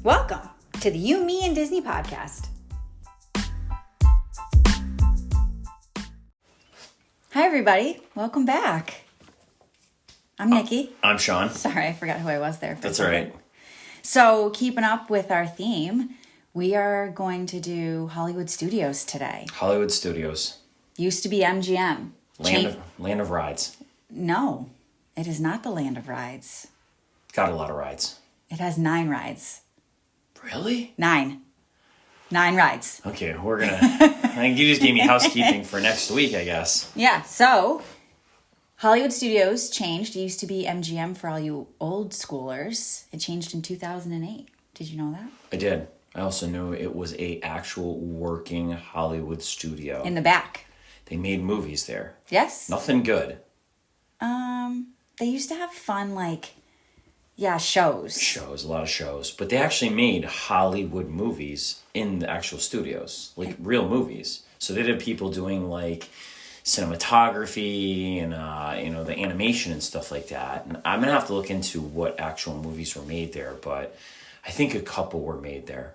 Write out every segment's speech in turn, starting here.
Welcome to the You, Me, and Disney podcast. Hi, everybody. Welcome back. I'm Nikki. I'm Sean. Sorry, I forgot who I was there. That's all right. So, keeping up with our theme, we are going to do Hollywood Studios today. Hollywood Studios. Used to be MGM. Land of rides. No, it is not the land of rides. Got a lot of rides. It has 9 rides. Really? 9 rides. Okay, we're gonna... I think you just gave me housekeeping for next week, I guess. Yeah, so Hollywood Studios changed. It used to be MGM for all you old schoolers. It changed in 2008. Did you know that? I did. I also knew it was a actual working Hollywood studio. In the back. They made movies there. Yes. Nothing good. They used to have fun, shows. A lot of shows. But they actually made Hollywood movies in the actual studios. Like, real movies. So they had people doing, cinematography and, the animation and stuff like that. And I'm going to have to look into what actual movies were made there. But I think a couple were made there.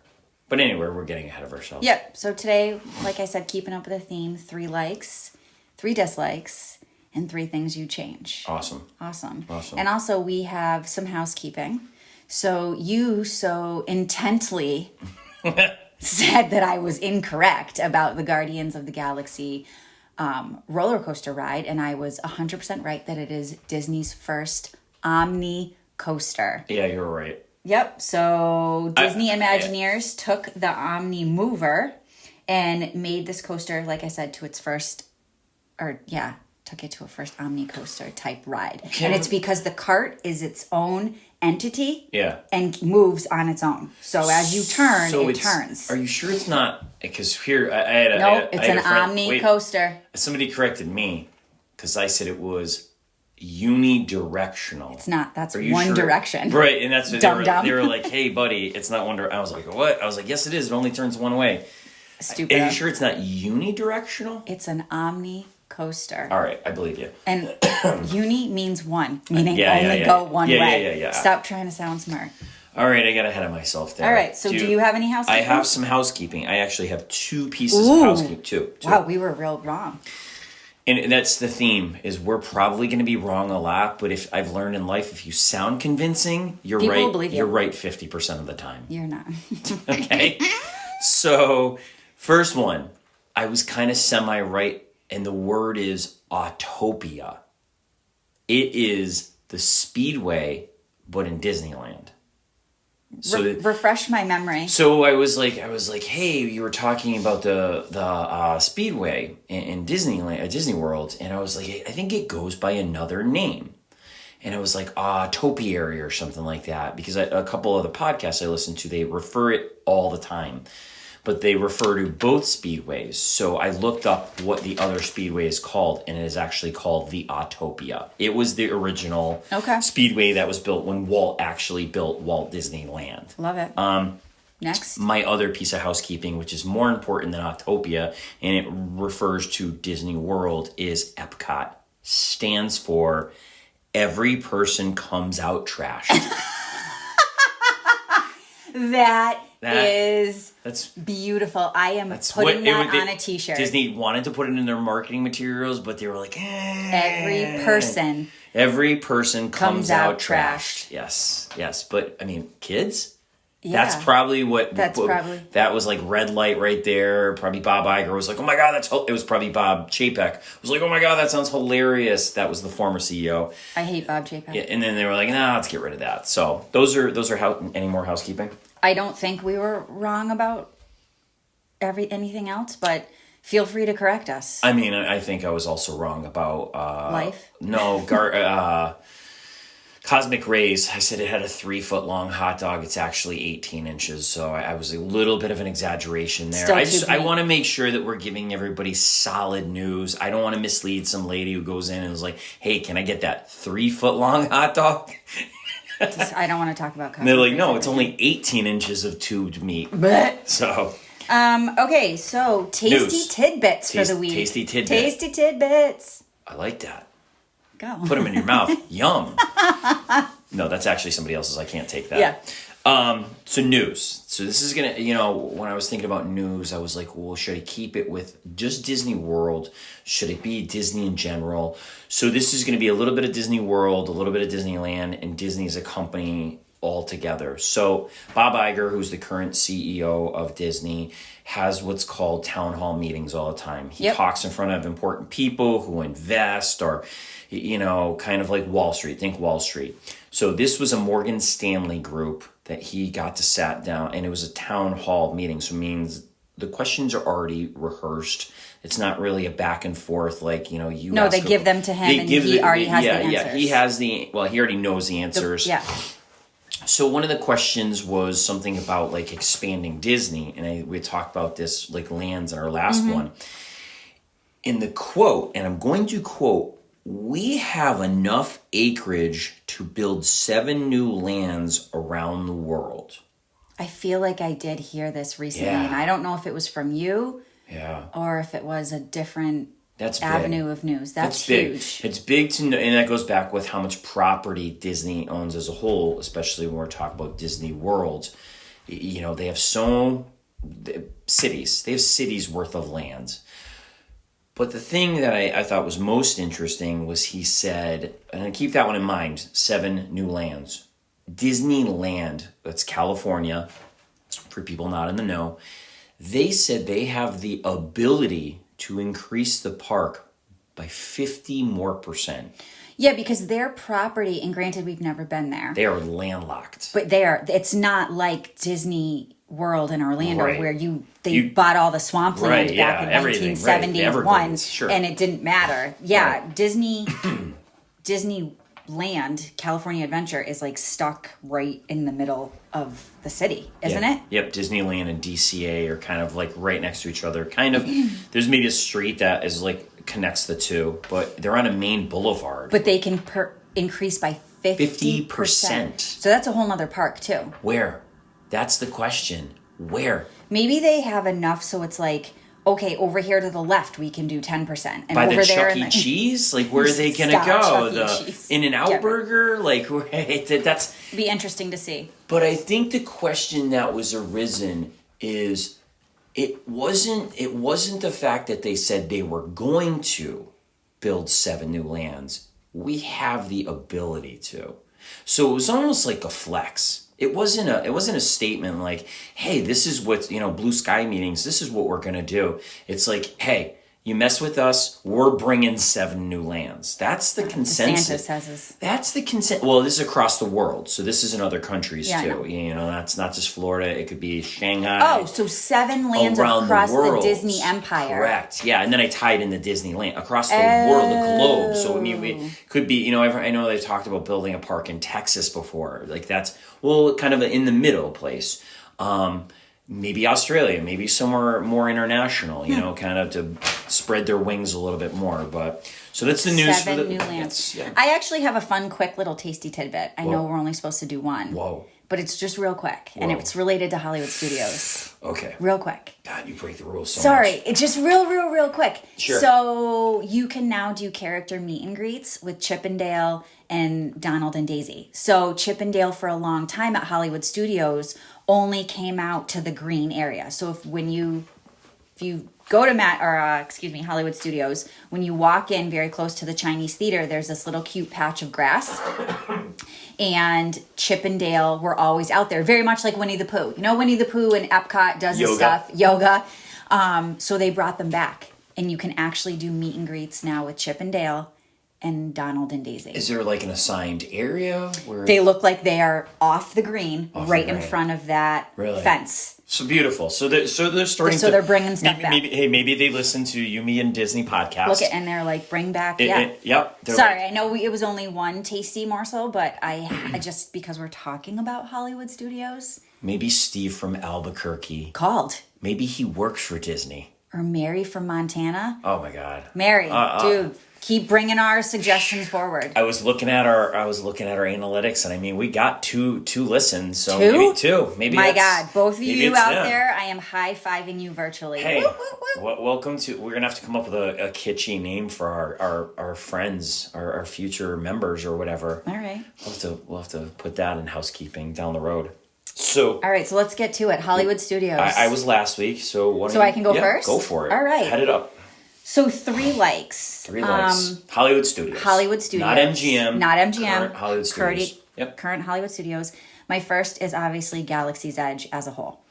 But anyway, we're getting ahead of ourselves. Yep. So today, like I said, keeping up with the theme, 3 likes, 3 dislikes, and 3 things you change. Awesome. And also we have some housekeeping. So you so intently said that I was incorrect about the Guardians of the Galaxy roller coaster ride. And I was 100% right that it is Disney's first Omni coaster. Yeah, you're right. Yep. So Disney Imagineers took the Omni Mover and made this coaster, like I said, took it to a first Omni coaster type ride. And it's because the cart is its own entity and moves on its own. So as you turn, it turns. Are you sure it's not? Because here, it's an Omni coaster. Somebody corrected me because I said it was unidirectional. It's not. That's one direction. Right, and that's what they were like, hey, buddy, it's not one direction. I was like, what? I was like, yes, it is. It only turns one way. Stupid. Are you sure it's not unidirectional? It's an Omni coaster. All right, I believe you. And uni means one, meaning only go one way. Yeah. Stop trying to sound smart. All right, I got ahead of myself there. All right, so do you have any housekeeping? I have some housekeeping. I actually have 2 pieces of housekeeping. Two. Wow, we were real wrong. And that's the theme, is we're probably going to be wrong a lot, but if I've learned in life, if you sound convincing, you're People right. will believe you. You're right 50% of the time. You're not. Okay? So, first one, I was kind of semi-right, and the word is Autopia. It is the Speedway, but in Disneyland. So refresh my memory. So I was like, hey, you were talking about the Speedway in Disneyland, Disney World, and I was like, I think it goes by another name, and it was like Topiary or something like that, because a couple of the podcasts I listen to, they refer it all the time, but they refer to both speedways. So I looked up what the other speedway is called, and it is actually called the Autopia. It was the original speedway that was built when Walt actually built Walt Disneyland. Love it. Next. My other piece of housekeeping, which is more important than Autopia, and it refers to Disney World, is Epcot. Stands for Every Person Comes Out Trashed. That's beautiful. I am putting that on a t-shirt. Disney wanted to put it in their marketing materials, but they were like, Every person comes out trashed. Yes. But, I mean, kids? Yeah. That's probably that was like red light right there. Probably Bob Iger was like, oh my God, it was probably Bob Chapek was like, oh my God, that sounds hilarious. That was the former CEO. I hate Bob Chapek. Yeah, and then they were like, nah, let's get rid of that. So those are any more housekeeping? I don't think we were wrong about anything else, but feel free to correct us. I mean, I think I was also wrong about life. No, Cosmic Rays. I said it had a 3-foot long hot dog. It's actually 18 inches. So I was a little bit of an exaggeration there. I want to make sure that we're giving everybody solid news. I don't want to mislead some lady who goes in and is like, hey, can I get that 3-foot long hot dog? I don't want to talk about Cosmic Rays. They're like, no, it's only 18 inches of tubed meat. So... okay, so tasty tidbits for the week. Tasty tidbits. Tasty tidbits. I like that. Go. Put them in your mouth. Yum. No, that's actually somebody else's. I can't take that. Yeah. So news. So this is going to, when I was thinking about news, I was like, well, should I keep it with just Disney World? Should it be Disney in general? So this is going to be a little bit of Disney World, a little bit of Disneyland, and Disney as a company all together. So Bob Iger, who's the current CEO of Disney, has what's called town hall meetings all the time. He talks in front of important people who invest or, kind of like Wall Street. Think Wall Street. So this was a Morgan Stanley group that he got to sat down, and it was a town hall meeting. So it means the questions are already rehearsed. It's not really a back and forth like, you No, they give them to him and he already has the answers. Yeah, he has he already knows the answers. So one of the questions was something about like expanding Disney, and we talked about this like lands in our last one. In the quote, and I'm going to quote, "We have enough acreage to build 7 new lands around the world." I feel like I did hear this recently, and I don't know if it was from you or if it was a different avenue of news. That's huge. It's big to know, and that goes back with how much property Disney owns as a whole, especially when we're talking about Disney World. They have cities. They have cities worth of land. But the thing that I thought was most interesting was he said, and keep that one in mind, 7 new lands. Disneyland, that's California, for people not in the know, they said they have the ability to increase the park by 50% more. Yeah, because their property, and granted we've never been there. They are landlocked. But it's not like Disney World in Orlando where they bought all the swampland back in 1971 and it didn't matter. Yeah, Disneyland, California Adventure is like stuck right in the middle of the city, isn't it? Yep, Disneyland and DCA are kind of like right next to each other. Kind of, there's maybe a street that is like connects the two, but they're on a main boulevard. But they can increase by 50%. So that's a whole nother park too. Where? That's the question. Where? Maybe they have enough so it's like, okay, over here to the left we can do 10%. And by over the there Chuck E. Cheese? Like, where are they going to go? The In-N-Out Burger? Like, that's... It'd be interesting to see. But I think the question that was arisen is, it wasn't the fact that they said they were going to build 7 new lands. We have the ability to. So it was almost like a flex. It wasn't a statement like, hey, this is what, blue sky meetings, this is what we're going to do. It's like, hey, you mess with us, we're bringing 7 new lands. That's the consensus. DeSantis has his... That's the consent. Well, this is across the world. So this is in other countries too. That's not just Florida. It could be Shanghai. Oh, so 7 lands across the Disney empire. Correct. Yeah. And then I tied in the Disneyland across the world, the globe. So, it could be, I know they talked about building a park in Texas before. Like that's, kind of in the middle place. Maybe Australia, maybe somewhere more international, kind of to spread their wings a little bit more. But so that's the news 7 for the new lands. Yeah. I actually have a fun, quick little tasty tidbit. I know we're only supposed to do one. Whoa. But it's just real quick, and it's related to Hollywood Studios. Okay. Real quick. God, you break the rules so much. Sorry, it's just real quick. Sure. So you can now do character meet and greets with Chip and Dale and Donald and Daisy. So Chip and Dale for a long time at Hollywood Studios only came out to the green area. So if you go to Hollywood Studios, when you walk in very close to the Chinese theater, there's this little cute patch of grass. And Chip and Dale were always out there, very much like Winnie the Pooh. Winnie the Pooh and Epcot does his stuff, yoga. So they brought them back. And you can actually do meet and greets now with Chip and Dale and Donald and Daisy. Is there like an assigned area where they look like they are off the green, in front of that fence? So beautiful. So they're starting. So they're bringing stuff back. Maybe they listen to Yumi and Disney podcast. And they're like, bring back. Yep. Sorry, I know it was only one tasty morsel, but I just because we're talking about Hollywood Studios. Maybe Steve from Albuquerque called. Maybe he works for Disney. Or Mary from Montana. Oh my God. Mary, dude. Keep bringing our suggestions forward. I was looking at our analytics, and I mean, we got two listens, so Two? maybe two. Maybe My that's- God, both of maybe you it's out them. there, I am high-fiving you virtually. Hey, Woo, woo, woo. welcome to. We're gonna have to come up with a kitschy name for our friends, our future members or whatever. All right. We'll have to put that in housekeeping down the road. So All right, so let's get to it. Hollywood Studios. I was last week, so I can go first? Go for it. All right. Head it up. So 3 likes. 3 likes. Hollywood Studios. Hollywood Studios. Not MGM. Not MGM. Current Hollywood Studios. Yep. Current Hollywood Studios. My first is obviously Galaxy's Edge as a whole.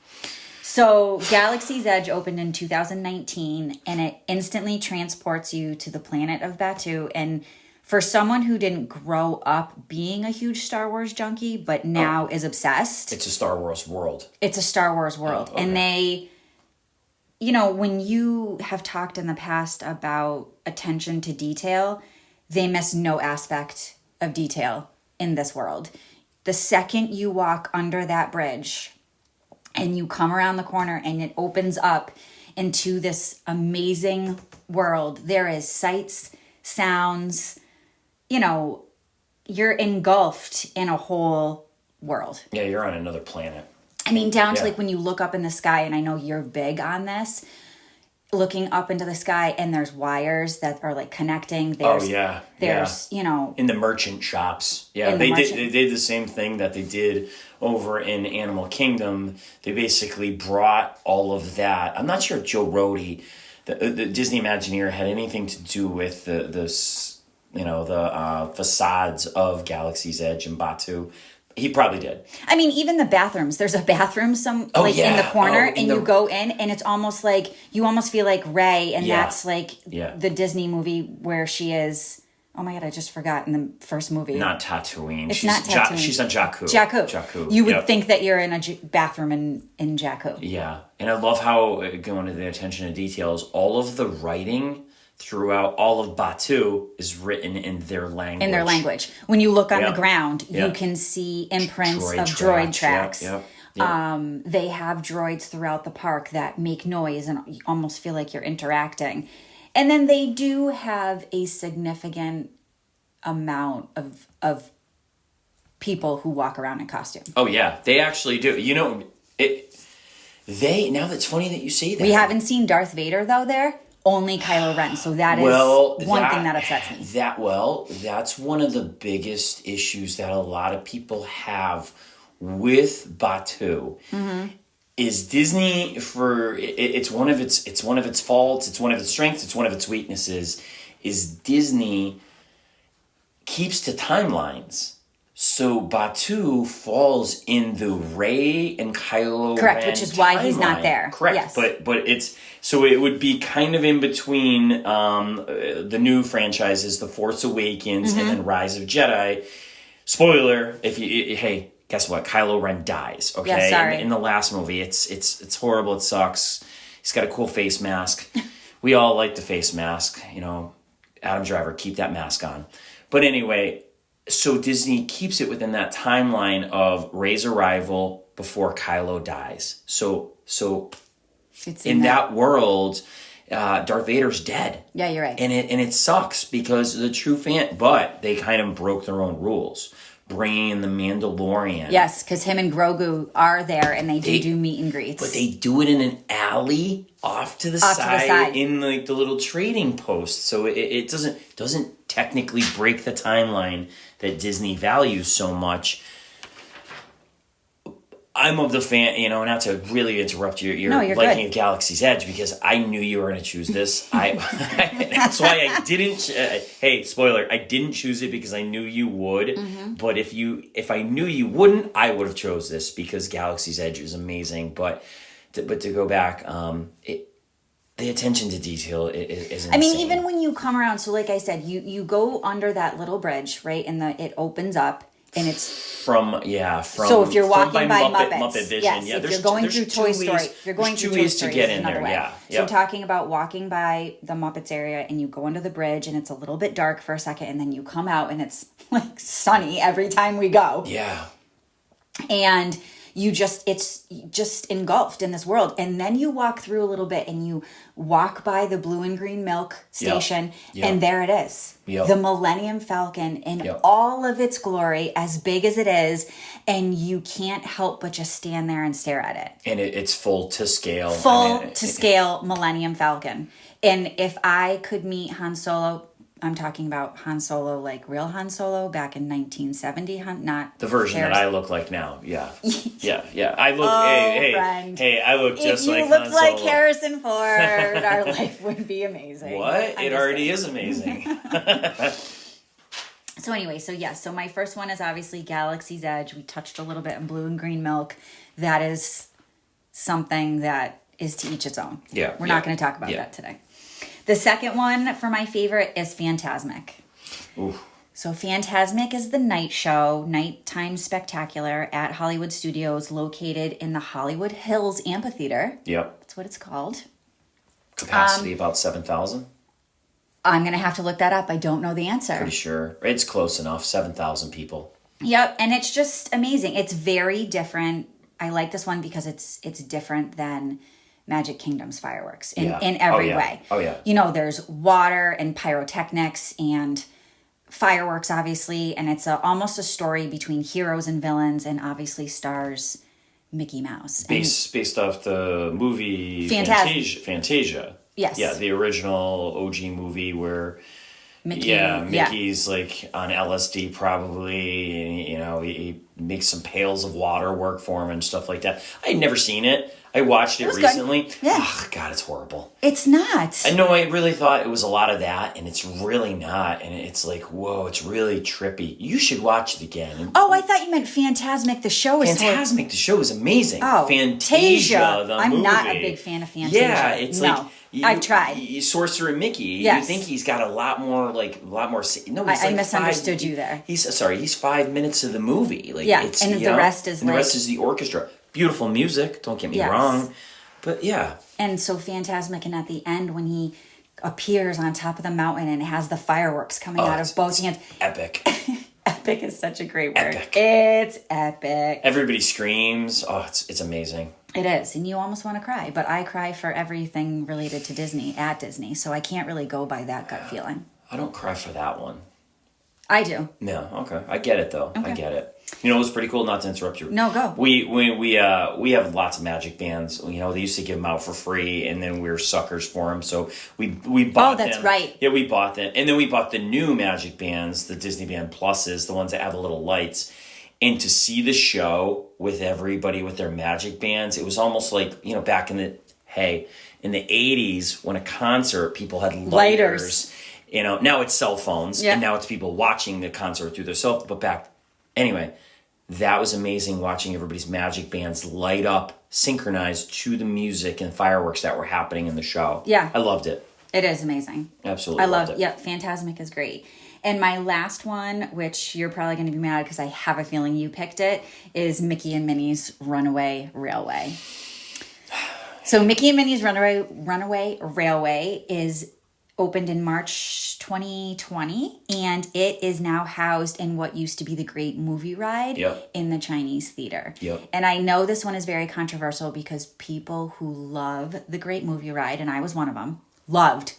So Galaxy's Edge opened in 2019, and it instantly transports you to the planet of Batuu. And for someone who didn't grow up being a huge Star Wars junkie, but now is obsessed, It's a Star Wars world. it's a Star Wars world. okay. And they, you know, when you have talked in the past about attention to detail, they miss no aspect of detail in this world. The second you walk under that bridge and you come around the corner and it opens up into this amazing world, there is sights, sounds, you know, you're engulfed in a whole world. Yeah, you're on another planet. I mean, down to Yeah. like when you look up in the sky, and I know you're big on this, looking up into the sky and there's wires that are like connecting. There's, yeah. There's, you know, In the merchant shops. Yeah, In the they did the same thing that they did over in Animal Kingdom. They basically brought all of that. I'm not sure if Joe Rohde, the Disney Imagineer, had anything to do with the facades of Galaxy's Edge and Batuu. He probably did. I mean, even the bathrooms. There's a bathroom in the yeah. corner, Oh, in and the- you go in, and it's almost like you almost feel like Rey, and Yeah. that's like Yeah. the Disney movie where she is. Oh my God, I just forgot in the first movie. Not Tatooine. It's not Tatooine. She's on Jakku. Jakku. You would Yep. think that you're in a bathroom in Jakku. Yeah, and I love how, going to the attention to details, all of the writing throughout all of Batuu is written in their language. In their language. When you look on Yeah. the ground, Yeah. you can see imprints Droid of droid tracks. tracks. Yep. They have droids throughout the park that make noise and you almost feel like you're interacting. And then they do have a significant amount of people who walk around in costume. Oh yeah, they actually do. You know, now that's funny that you say that. We haven't seen Darth Vader though there. Only Kylo Ren. So that is one thing that upsets me. That's one of the biggest issues that a lot of people have with Batuu. Mm-hmm. Is Disney it's one of its faults, it's one of its strengths, it's one of its weaknesses, is Disney keeps to timelines. So Batuu falls in the Rey and Kylo Correct, Ren which is why he's not timeline. there. Correct, Yes. but it's so it would be kind of in between the new franchises, The Force Awakens Mm-hmm. and then Rise of Jedi. Spoiler: hey, guess what? Kylo Ren dies. Okay, Yeah, sorry. In the last movie, it's horrible. It sucks. He's got a cool face mask. We all like the face mask. You know, Adam Driver, keep that mask on. But anyway. So Disney keeps it within that timeline of Rey's arrival before Kylo dies. So It's in that world, Darth Vader's dead. Yeah, you're right. And it sucks because the true fan, but they kind of broke their own rules, bringing in the Mandalorian. Yes, because him and Grogu are there, and they do meet and greets. But they do it in an alley off to the side in like the little trading post. So it doesn't technically break the timeline that Disney values so much. I'm of the fan, not to really interrupt your you're liking good. of Galaxy's Edge, because I knew you were going to choose this. That's why I didn't. Hey, spoiler! I didn't choose it because I knew you would. Mm-hmm. But if I knew you wouldn't, I would have chose this because Galaxy's Edge is amazing. But to go back, the attention to detail is insane. I mean, even when you come around, so like I said, you go under that little bridge, right? And it opens up, and it's from so if you're walking by Muppets, Muppet Vision, yes, yeah, if you're going through Toy Story, if you're going there's through two Toy ways to Story, get is in another there. way. Yeah, So I'm talking about walking by the Muppets area, and you go under the bridge, and it's a little bit dark for a second, and then you come out, and it's like sunny every time we go. yeah. And it's just engulfed in this world. And then you walk through a little bit and you walk by the blue and green milk station, and there it is. The Millennium Falcon in all of its glory, as big as it is, and you can't help but just stand there and stare at it. And it's full to scale. Scale Millennium Falcon. And if I could meet Han Solo, I'm talking about Han Solo, like real Han Solo back in 1970, not the version that I look like now. Yeah. I look, friend. hey, I look just like Han Solo. If you looked like Solo. Harrison Ford, our life would be amazing. What? It already is amazing. So anyway, so my first one is obviously Galaxy's Edge. We touched a little bit on blue and green milk. That is something that is to each its own. Yeah. We're not going to talk about that today. The second one for my favorite is Fantasmic. Ooh. So Fantasmic is the night show, nighttime spectacular at Hollywood Studios, located in the Hollywood Hills Amphitheater. Yep. That's what it's called. Capacity about 7,000? I'm going to have to look that up. I don't know the answer. Pretty sure. It's close enough. 7,000 people. Yep, and it's just amazing. It's very different. I like this one because it's different than Magic Kingdom's fireworks in every way. Oh, yeah. You know, there's water and pyrotechnics and fireworks, obviously, and it's almost a story between heroes and villains, and obviously stars Mickey Mouse. Based off the movie Fantasia. Yes. Yeah, the original OG movie where Mickey's like on LSD probably, and, you know, he makes some pails of water work for him and stuff like that. I had never seen it. I watched it recently. Good. Yeah. Oh, God, it's horrible. It's not. I know, I really thought it was a lot of that, and it's really not. And it's like, whoa, it's really trippy. You should watch it again. Oh, I thought you meant Fantasmic, the show is Fantasmic, the show is amazing. Oh, Fantasia, the I'm movie. not a big fan of Fantasia. Yeah, it's like... I've tried. Sorcerer Mickey. Yes. You think he's got a lot more. No, I misunderstood you there. He's 5 minutes of the movie. Like, yeah, it's, and the rest is the rest is the orchestra. Beautiful music. Don't get me wrong, but yeah. And so Fantasmic, and at the end when he appears on top of the mountain and has the fireworks coming out of both hands, epic. Epic is such a great word. Epic. It's epic. Everybody screams. Oh, it's amazing. It is, and you almost want to cry, but I cry for everything related to Disney, at Disney, so I can't really go by that gut feeling. I don't cry for that one. I do. No, okay. I get it, though. Okay. I get it. You know, it was pretty cool, not to interrupt you. No, go. We have lots of magic bands. You know, they used to give them out for free, and then we were suckers for them, so we bought them. Oh, that's right. Yeah, we bought them. And then we bought the new magic bands, the Disney Band Pluses, the ones that have the little lights. And to see the show with everybody with their magic bands, it was almost like, you know, back in the 80s when a concert, people had lighters. You know, now it's cell phones, and now it's people watching the concert through their cell phone. But anyway, that was amazing watching everybody's magic bands light up, synchronized to the music and fireworks that were happening in the show. Yeah. I loved it. It is amazing. Absolutely loved it. Yeah, Fantasmic is great. And my last one, which you're probably going to be mad because I have a feeling you picked it, is Mickey and Minnie's Runaway Railway. So Mickey and Minnie's Runaway Railway is opened in March 2020, and it is now housed in what used to be the Great Movie Ride in the Chinese Theater. And I know this one is very controversial because people who love the Great Movie Ride, and I was one of them, loved.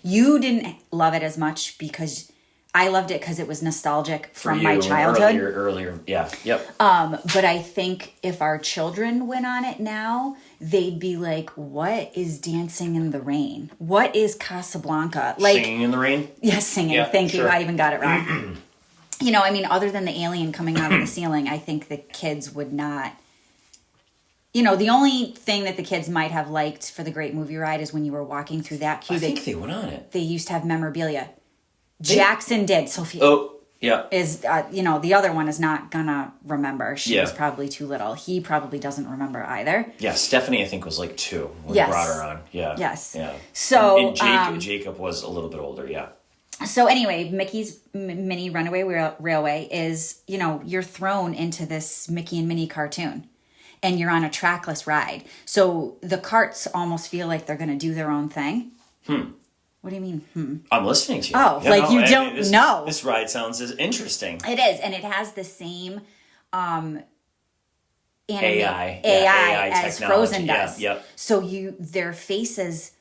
You didn't love it as much because I loved it because it was nostalgic from my childhood. Earlier, yeah, yep. But I think if our children went on it now, they'd be like, what is Dancing in the Rain? What is Casablanca? Like, Singing in the Rain? Yes, singing. Yeah, thank you. I even got it wrong. You know, I mean, other than the alien coming out of the ceiling, I think the kids would not... You know, the only thing that the kids might have liked for the Great Movie Ride is when you were walking through that queue. I think they went on it. They used to have memorabilia. Jackson did. Sophia. Oh, yeah. Is, you know, the other one is not gonna remember. She was probably too little. He probably doesn't remember either. Yeah, Stephanie, I think, was like 2 when we brought her on. Yeah. Yes. Yeah. So, and Jacob was a little bit older, yeah. So anyway, Mickey's Minnie Runaway Railway is, you know, you're thrown into this Mickey and Minnie cartoon. And you're on a trackless ride. So the carts almost feel like they're going to do their own thing. What do you mean, I'm listening to you. Oh, yeah, like you don't know. This ride sounds interesting. It is. And it has the same animate AI as technology. Frozen Yeah, does. yep. So their faces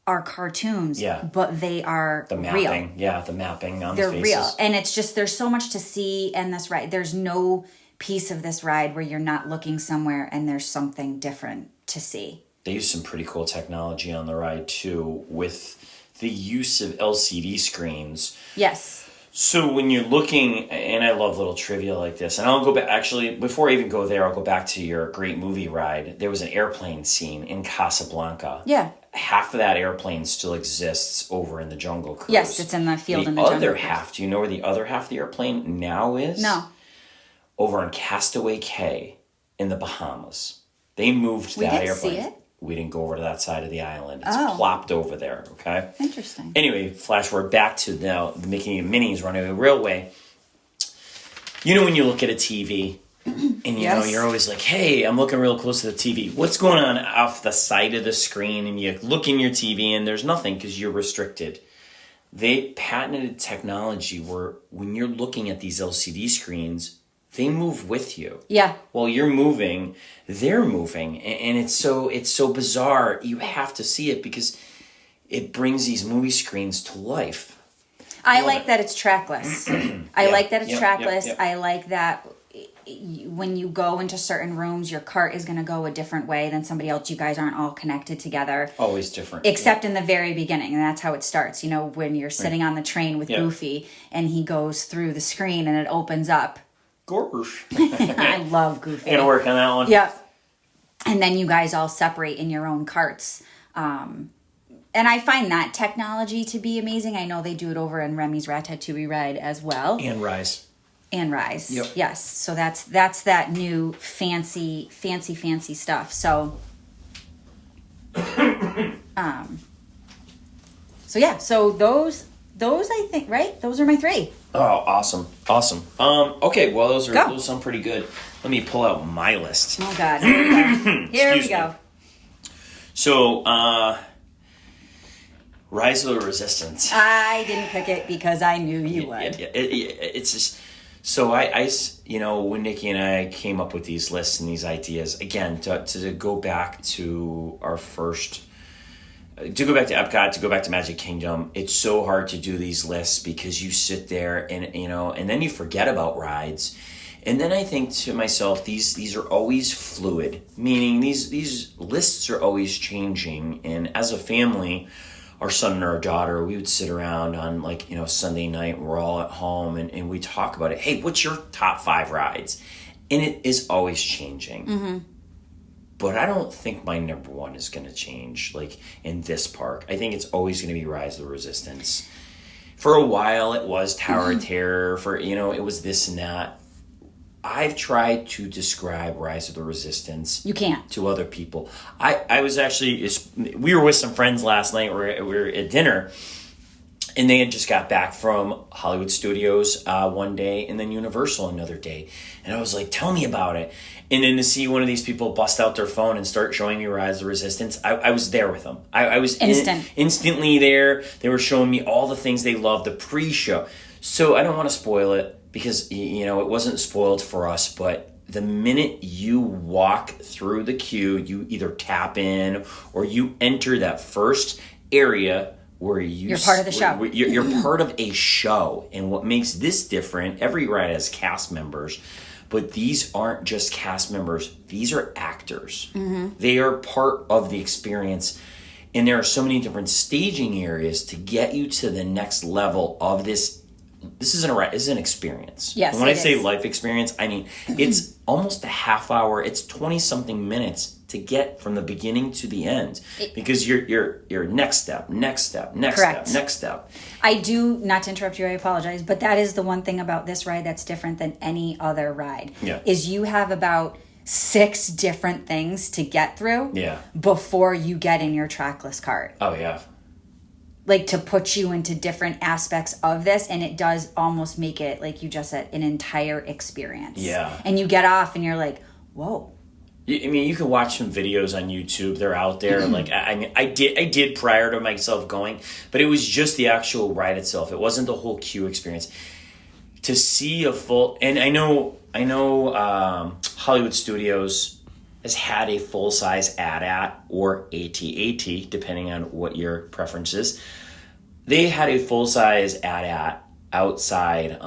are cartoons, Yeah. but they are The real. mapping. Yeah, the mapping on They're the faces. real. And it's just, there's so much to see in this ride. There's no piece of this ride where you're not looking somewhere and there's something different to see. They use some pretty cool technology on the ride too, with the use of LCD screens. Yes. So when you're looking, and I love little trivia like this, and I'll go back, actually, before I even go there, I'll go back to your great movie ride. There was an airplane scene in Casablanca. Yeah. Half of that airplane still exists over in the Jungle Cruise. Yes, it's in the field in the The Jungle other Cruise. half, do you know where the other half of the airplane now is? No. Over on Castaway Cay in the Bahamas. They moved We that didn't airplane. see it? We didn't go over to that side of the island. It's Oh. plopped over there, okay? Interesting. Anyway, flash forward back to now the Mickey and Minnie's Runaway Railway. You know when you look at a TV and you know Yes. you're always like, hey, I'm looking real close to the TV. What's going on off the side of the screen? And you look in your TV and there's nothing because you're restricted. They patented technology where when you're looking at these LCD screens, they move with you. Yeah. While you're moving, they're moving, and it's so bizarre. You have to see it because it brings these movie screens to life. I like that it's trackless. I Yeah. like that it's Yep, trackless. yep, yep. I like that when you go into certain rooms, your cart is going to go a different way than somebody else. You guys aren't all connected together. Always different. Except in the very beginning, and that's how it starts. You know, when you're sitting on the train with Yeah. Goofy and he goes through the screen and it opens up. Gorge. I love Goofy. Gonna work on that one. Yep. And then you guys all separate in your own carts. And I find that technology to be amazing. I know they do it over in Remy's Ratatouille ride as well. And Rise. And Rise. Yep. Yes. So that's that new fancy stuff. So so yeah, so those I think, right? Those are my 3. Oh, awesome. Okay, well Go. those sound pretty good. Let me pull out my list. Oh God. Here we go. Here we Excuse go. me. So, Rise of the Resistance. I didn't pick it because I knew you would. It's just so I you know, when Nikki and I came up with these lists and these ideas again to go back to our first. To go back to Epcot, to go back to Magic Kingdom, it's so hard to do these lists because you sit there and you know, and then you forget about rides, and then I think to myself, these are always fluid, meaning these lists are always changing. And as a family, our son and our daughter, we would sit around on like, you know, Sunday night, we're all at home and we talk about it. Hey, what's your top 5 rides? And it is always changing. Mm-hmm. But I don't think my number 1 is going to change, like, in this park. I think it's always going to be Rise of the Resistance. For a while, it was Tower of Terror. For, you know, it was this and that. I've tried to describe Rise of the Resistance. You can't. To other people. I was actually, we were with some friends last night. We were at dinner. And they had just got back from Hollywood Studios one day and then Universal another day. And I was like, tell me about it. And then to see one of these people bust out their phone and start showing me Rise of the Resistance, I was there with them. I was instantly there. They were showing me all the things they loved, the pre-show. So I don't want to spoil it because, you know, it wasn't spoiled for us. But the minute you walk through the queue, you either tap in or you enter that first area where you're part of the show. You're part of a show. And what makes this different, every ride has cast members, but these aren't just cast members. These are actors. Mm-hmm. They are part of the experience. And there are so many different staging areas to get you to the next level of this. This isn't a ride. This is an experience. Yes, and when I it say is. life experience, I mean, it's almost a half hour. It's 20-something minutes to get from the beginning to the end because you're next step. Correct. Next step. I do, not to interrupt you, I apologize, but that is the one thing about this ride that's different than any other ride. Yeah. Is you have about 6 different things to get through Yeah. before you get in your trackless cart. Oh, yeah. Like to put you into different aspects of this, and it does almost make it, like you just said, an entire experience. Yeah. And you get off and you're like, whoa. I mean, you can watch some videos on YouTube. They're out there. Like, I mean, I did prior to myself going, but it was just the actual ride itself. It wasn't the whole queue experience. To see a full, and I know I know Hollywood Studios has had a full-size AT-AT or AT-AT, depending on what your preference is. They had a full-size AT-AT outside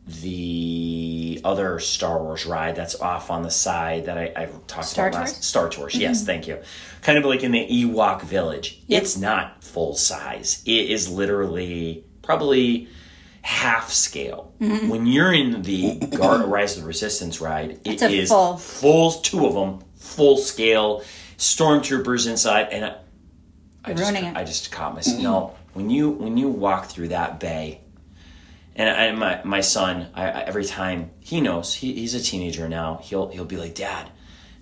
the other Star Wars ride that's off on the side that I talked Star about last. Tours? Star Tours, yes, thank you. Kind of like in the Ewok Village. Yep. It's not full size. It is literally probably half scale. When you're in the Rise of the Resistance ride, It's a is full. two of them, full scale, stormtroopers inside, and You're ruining it. I just caught myself. No, when you walk through that bay, and my son, I every time he knows he's a teenager now, he'll be like, Dad,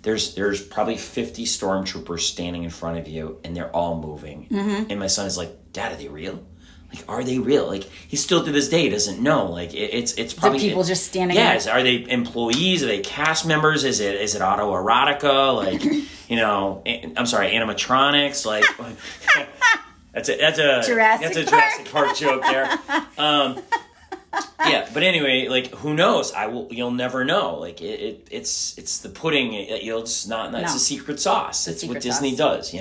there's probably 50 stormtroopers standing in front of you, and they're all moving. And my son is like, Dad, are they real? Like, are they real? Like, he still to this day doesn't know. Like, it's probably people just standing Yeah, there? are they employees? Are they cast members? Is it autoerotica? Like, I'm sorry, animatronics. Like, that's a Jurassic Park joke there. Yeah, but anyway, like, who knows? You'll never know. Like, it's the pudding. It's a secret sauce. It's what Disney does,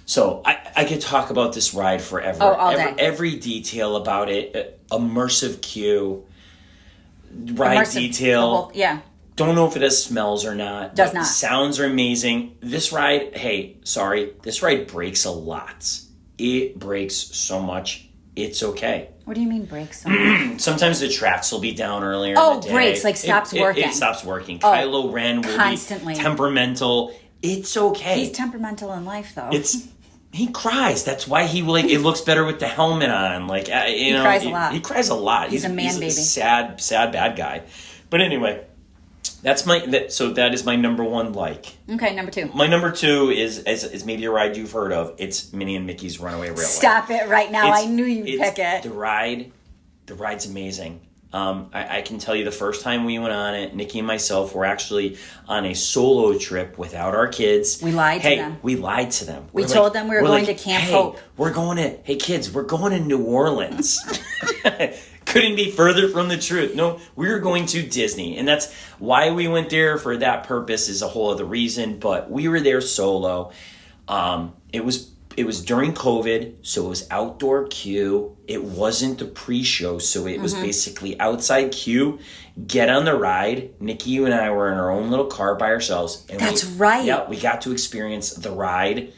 So I could talk about this ride forever. Oh, all day. Every detail about it. Immersive queue. Ride detail. Yeah. Don't know if it has smells or not. Does but not. The sounds are amazing. This ride, this ride breaks a lot. It breaks so much. It's okay. What do you mean breaks so much? Sometimes the tracks will be down earlier Oh, in the day. breaks, like stops working. It stops working. Kylo Ren will constantly. be temperamental. It's okay. He's temperamental in life, though. He cries. That's why it looks better with the helmet on. Like, he cries a lot. He cries a lot. He's a man baby. Sad bad guy. But anyway, that is my number one like. Okay, number 2. My number 2 is maybe a ride you've heard of. It's Minnie and Mickey's Runaway Railway. Stop it right now. I knew you'd pick it. The ride's amazing. I can tell you the first time we went on it, Nikki and myself were actually on a solo trip without our kids. We lied to them. We lied to them. We told them we were going to Camp Hope. Hey kids, we're going to New Orleans. Couldn't be further from the truth. No, we were going to Disney. And that's why we went there. For that purpose is a whole other reason. But we were there solo. It was during COVID, so it was outdoor queue. It wasn't the pre-show, so it was basically outside queue. Get on the ride. Nikki, you and I were in our own little car by ourselves. And That's right. Yeah, we got to experience the ride.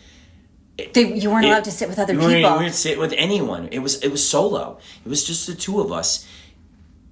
You weren't allowed to sit with other people. We weren't sit with anyone. It was solo. It was just the two of us.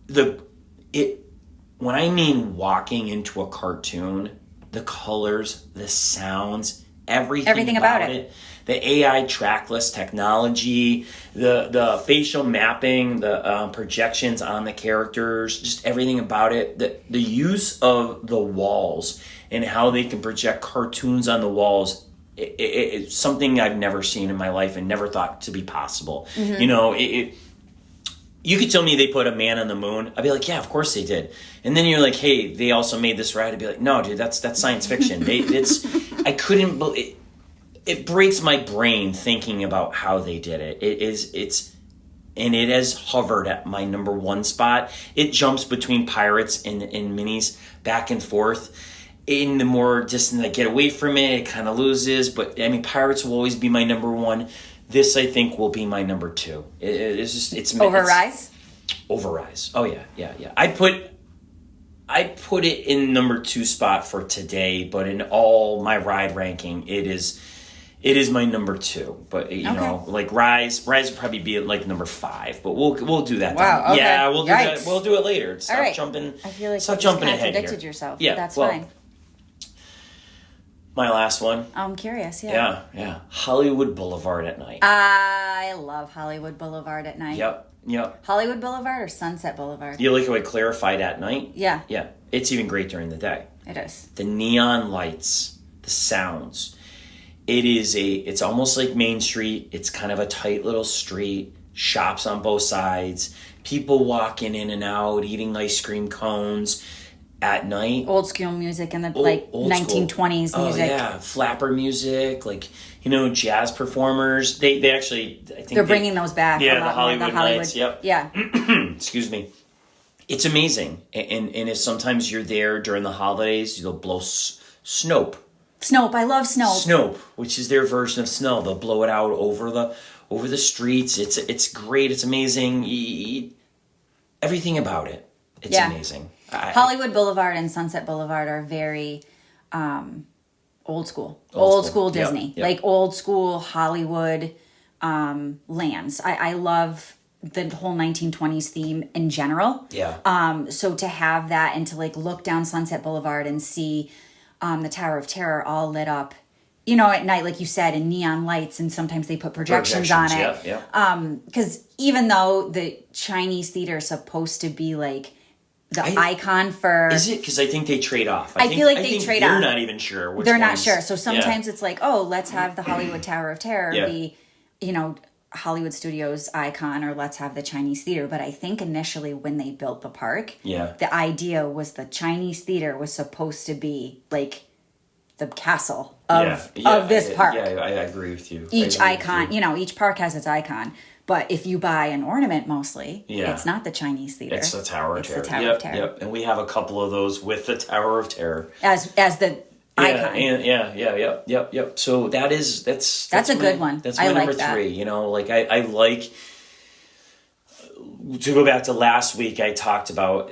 When I mean walking into a cartoon, the colors, the sounds, everything about it. The AI trackless technology, the facial mapping, the projections on the characters, just everything about it. The use of the walls and how they can project cartoons on the walls. It's something I've never seen in my life and never thought to be possible. You could tell me they put a man on the moon. I'd be like, yeah, of course they did. And then you're like, hey, they also made this ride. I'd be like, no, dude, that's science fiction. I couldn't believe. It breaks my brain thinking about how they did it. It has hovered at my number 1 spot. It jumps between Pirates and Minis back and forth. In the more distant I get away from it, it kind of loses. But I mean, Pirates will always be my number 1. This, I think, will be my number 2. It's over Rise. Over Rise. Oh yeah. I put it in number 2 spot for today, but in all my ride ranking, it is my number 2. But like Rise would probably be like number 5. But we'll do that. Wow. Then. Okay. Yeah, we'll do Yikes. that. We'll do it later. Stop all right. jumping. I feel like stop you jumping just ahead here. contradicted yourself. Yeah, But that's well, fine. My last one. I'm curious. Yeah. Yeah. Hollywood Boulevard at night. I love Hollywood Boulevard at night. Yep. Hollywood Boulevard or Sunset Boulevard? You like how I clarified at night? Yeah. Yeah. It's even great during the day. It is. The neon lights, the sounds. It's almost like Main Street. It's kind of a tight little street. Shops on both sides. People walking in and out, eating ice cream cones. At night, Old school music and the old 1920s school. music. Oh yeah, flapper music, like jazz performers. They actually, I think they're bringing those back. Yeah, a lot the Hollywood more, Nights. Yep. Yeah. Excuse me. It's amazing. And if sometimes you're there during the holidays, they'll blow Snope. Snope, I love Snope. Snope, which is their version of snow. They'll blow it out over the streets. It's great. It's amazing. Everything about it. It's amazing. Hollywood Boulevard and Sunset Boulevard are very old school. Old Old school. school Disney. Yep. Like old school Hollywood lands. I love the whole 1920s theme in general. Yeah. So to have that and to like look down Sunset Boulevard and see the Tower of Terror all lit up, you know, at night, like you said, in neon lights, and sometimes they put projections on it. Yeah. Because even though the Chinese theater is supposed to be like the icon for... Is it? Because I think they trade off. I feel like they trade off. They're not even sure which They're not ones. sure. So sometimes it's like, oh, let's have the Hollywood Tower of Terror be, you know, Hollywood Studios icon, or let's have the Chinese theater. But I think initially when they built the park, the idea was the Chinese theater was supposed to be like the castle of this park. Yeah, I agree with you. Each icon, you know, each park has its icon. But if you buy an ornament, mostly, it's not the Chinese theater. It's the Tower of Terror. It's the Tower of Terror. Yep. And we have a couple of those with the Tower of Terror as the icon. Yep. So that's a good one. That's my I like number that. 3. You know, like I like to go back to last week. I talked about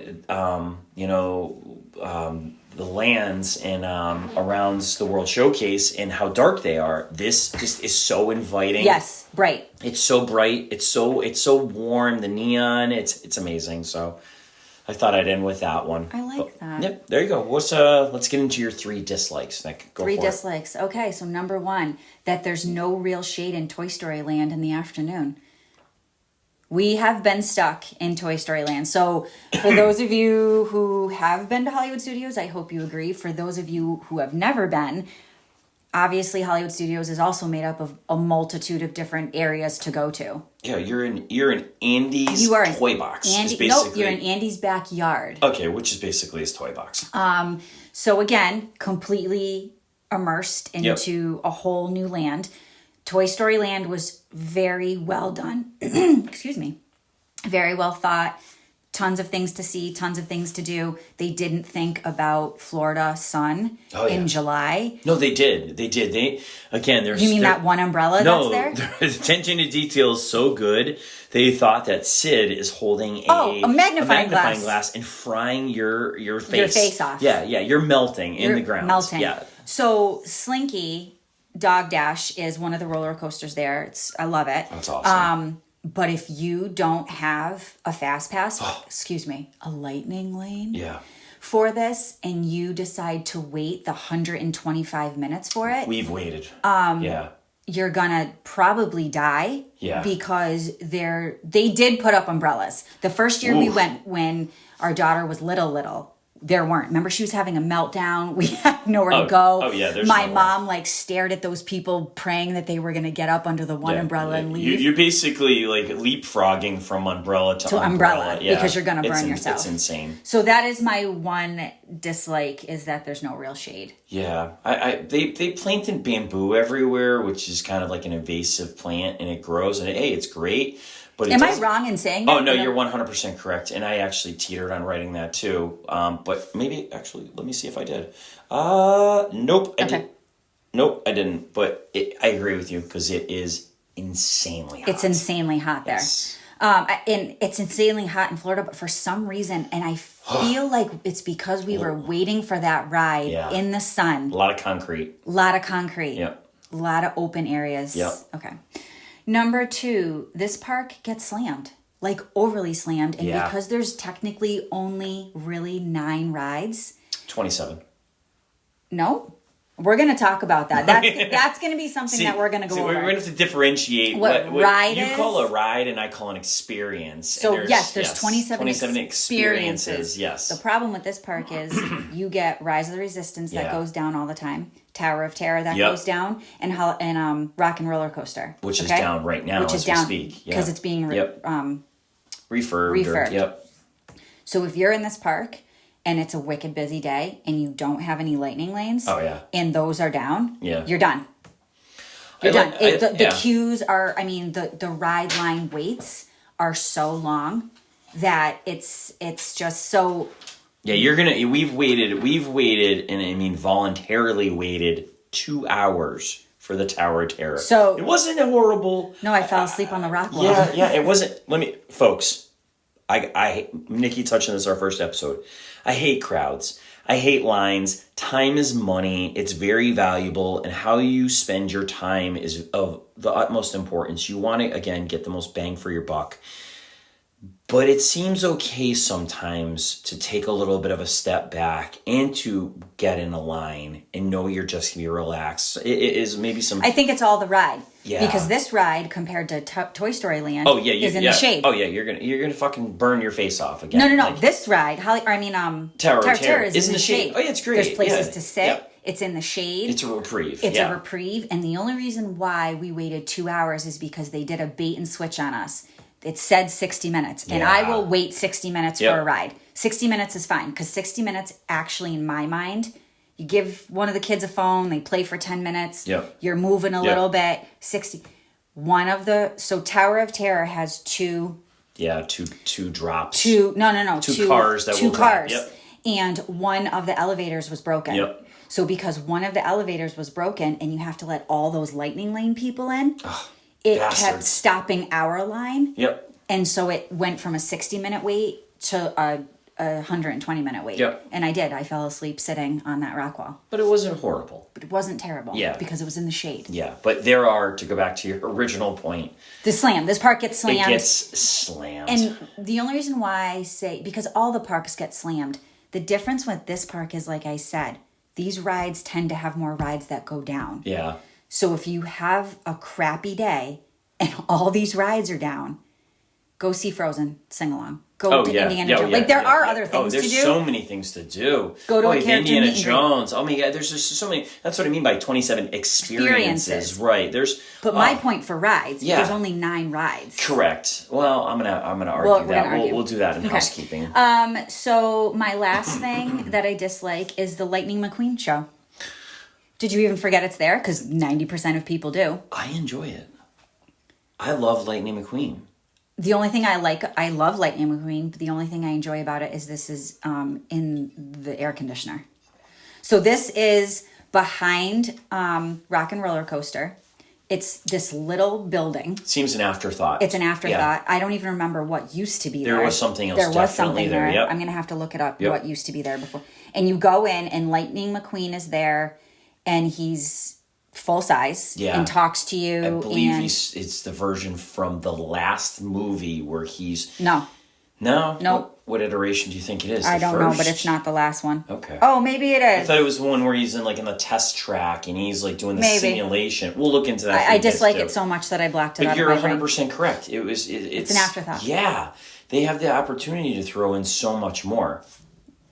the lands and around the World Showcase and how dark they are. This just is so inviting. Yes, bright. It's so bright. It's so warm. The neon. It's amazing. So I thought I'd end with that one. I like that. Yep, there you go. Let's get into your 3 dislikes, Nick. Go 3 for dislikes. Okay, so number 1, that there's no real shade in Toy Story Land in the afternoon. We have been stuck in Toy Story Land. So for those of you who have been to Hollywood Studios, I hope you agree. For those of you who have never been, obviously Hollywood Studios is also made up of a multitude of different areas to go to. Yeah, you're in Andy's toy box. Nope, you're in Andy's backyard. Okay, which is basically his toy box. So again, completely immersed into a whole new land. Toy Story Land was very well done. Excuse me. Very well thought. Tons of things to see, tons of things to do. They didn't think about Florida sun in July. No, they did. There's... You mean that one umbrella that's there? The attention to detail is so good. They thought that Sid is holding a magnifying glass and frying your face. Your face off. Yeah, you're melting in the ground. Melting. Yeah. So Slinky Dog Dash is one of the roller coasters there. I love it. That's awesome. But if you don't have a fast pass, a lightning lane for this, and you decide to wait the 125 minutes for it, we've waited. You're gonna probably die. Yeah. Because they did put up umbrellas. The first year we went when our daughter was little. There weren't. Remember, she was having a meltdown. We had nowhere to go. Oh, yeah, there's My nowhere. mom, stared at those people praying that they were going to get up under the one umbrella and leave. You're basically, leapfrogging from umbrella to umbrella. Yeah. Because you're going to burn yourself. It's insane. So that is my one dislike, is that there's no real shade. Yeah. They planted bamboo everywhere, which is kind of like an invasive plant, and it grows, and it's great. But Am I wrong in saying that? Oh, no, you're 100% correct. And I actually teetered on writing that too. But maybe, actually, let me see if I did. Nope, I didn't. Nope, I didn't. But I agree with you, because it is insanely hot. It's insanely hot there. Yes. And it's insanely hot in Florida, but for some reason, and I feel like it's because we were waiting for that ride in the sun. A lot of concrete. Yep. A lot of open areas. Yep. Okay. Number 2, this park gets slammed, overly slammed. And because there's technically only really 9 rides. 27. No, we're going to talk about that. That's going to be something that we're going to go over. We're going to have to differentiate what ride you is. call a ride and I call an experience. So there's 27 experiences. Yes. The problem with this park is you get Rise of the Resistance that goes down all the time. Tower of Terror that goes down, and Rock and Roller Coaster, which is down right now, which is as down we speak, because it's being refurbed. So if you're in this park and it's a wicked busy day and you don't have any lightning lanes, and those are down, you're done. You're done. The queues are. I mean, the ride line waits are so long. that it's just so. Yeah, we've waited, and I mean voluntarily waited 2 hours for the Tower of Terror. So it wasn't horrible. No, I fell asleep on the rock wall. Yeah, it wasn't. Folks, Nikki touched on this our first episode. I hate crowds. I hate lines. Time is money. It's very valuable, and how you spend your time is of the utmost importance. You want to, again, get the most bang for your buck. But it seems okay sometimes to take a little bit of a step back and to get in a line and know you're just going to be relaxed. It is maybe some... I think it's all the ride. Yeah. Because this ride, compared to Toy Story Land, is in the shade. Oh, yeah, you're gonna fucking burn your face off again. No. Like, This ride, Tower of Terror is in the shade. Oh, yeah, it's great. There's places to sit. Yeah. It's in the shade. It's a reprieve. It's a reprieve. And the only reason why we waited 2 hours is because they did a bait and switch on us. It said 60 minutes, and I will wait 60 minutes for a ride. 60 minutes is fine, because 60 minutes, actually, in my mind, you give one of the kids a phone, they play for 10 minutes, you're moving a little bit, 60. So Tower of Terror has two drops. Two cars that will cars. Yep. And one of the elevators was broken. Yep. So because one of the elevators was broken, and you have to let all those lightning lane people in, it kept stopping our line. Yep. And so it went from a 60-minute wait to a 120-minute wait. Yep. And I fell asleep sitting on that rock wall. But it wasn't horrible. But it wasn't terrible. Yeah. Because it was in the shade. Yeah. But there are, to go back to your original point. This park gets slammed. It gets slammed. And the only reason why I say, because all the parks get slammed, the difference with this park is, like I said, these rides tend to have more rides that go down. Yeah. So if you have a crappy day and all these rides are down, go see Frozen, sing along. Go to Indiana Jones. There are other things to do. There's so many things to do. Go to a character Indiana meet and Jones. Oh my God, there's just so many. That's what I mean by 27 experiences. Right. But my point for rides, there's only 9 rides. Correct. Well, I'm gonna argue that. We'll do that in housekeeping. So my last thing that I dislike is the Lightning McQueen show. Did you even forget it's there? Because 90% of people do. I enjoy it. I love Lightning McQueen. The only thing I love Lightning McQueen, but the only thing I enjoy about it is this is in the air conditioner. So this is behind Rock and Roller Coaster. It's this little building. Seems an afterthought. It's an afterthought. Yeah. I don't even remember what used to be there. There was something else. There was something there. Yep. I'm going to have to look it up, what used to be there before. And you go in, and Lightning McQueen is there, and he's full size and talks to you. I believe it's the version from the last movie where he's... No. What iteration do you think it is? I don't know, but it's not the last one. Okay. Oh, maybe it is. I thought it was the one where he's in the test track and he's doing the simulation. We'll look into that. I dislike it so much that I blocked it out of my brain. But you're 100% correct. It's an afterthought. Yeah. They have the opportunity to throw in so much more.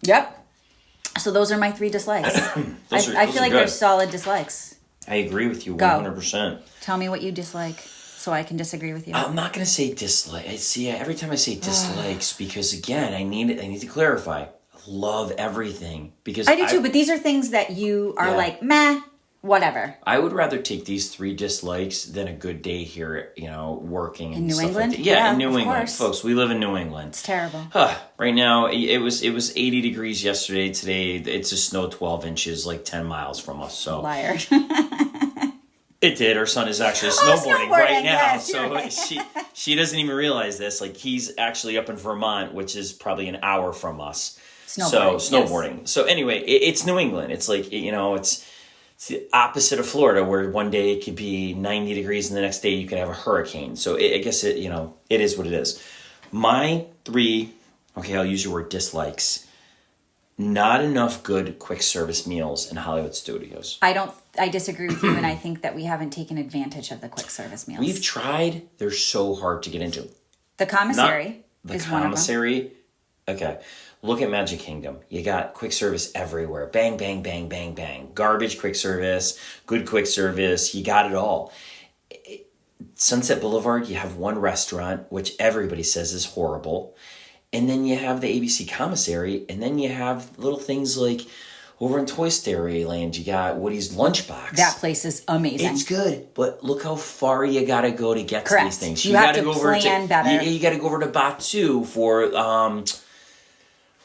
Yep. So those are my 3 dislikes. I feel like they're solid dislikes. I agree with you 100%. Tell me what you dislike so I can disagree with you. I'm not going to say dislike. See, every time I say dislikes, because again, I need to clarify. I love everything. Because I do too, but these are things that you are like, meh, whatever. I would rather take these 3 dislikes than a good day here, working and in New stuff England. Like that. Yeah, in New England, course. folks. We live in New England. It's terrible. Right now, it was 80 degrees yesterday. Today, it's just snowed 12 inches, 10 miles from us. So liar. It did. Her son is actually snowboarding right now, yes, so right. she doesn't even realize this. He's actually up in Vermont, which is probably an hour from us. Snowboarding. Yes. So anyway, it's New England. It's it's the opposite of Florida, where one day it could be 90 degrees and the next day you could have a hurricane. So I guess it is what it is. My 3, I'll use your word dislikes. Not enough good quick service meals in Hollywood Studios. I disagree with you, and I think that we haven't taken advantage of the quick service meals. We've tried. They're so hard to get into. The commissary is one of them. Okay. Look at Magic Kingdom. You got quick service everywhere. Bang, bang, bang, bang, bang. Garbage quick service, good quick service. You got it all. Sunset Boulevard, you have one restaurant, which everybody says is horrible. And then you have the ABC commissary, and then you have little things like Over in Toy Story Land, you got Woody's Lunchbox. That place is amazing. It's good, but look how far you gotta go to get to Correct. these things. You have gotta to go over plan better. You gotta go over to Batu for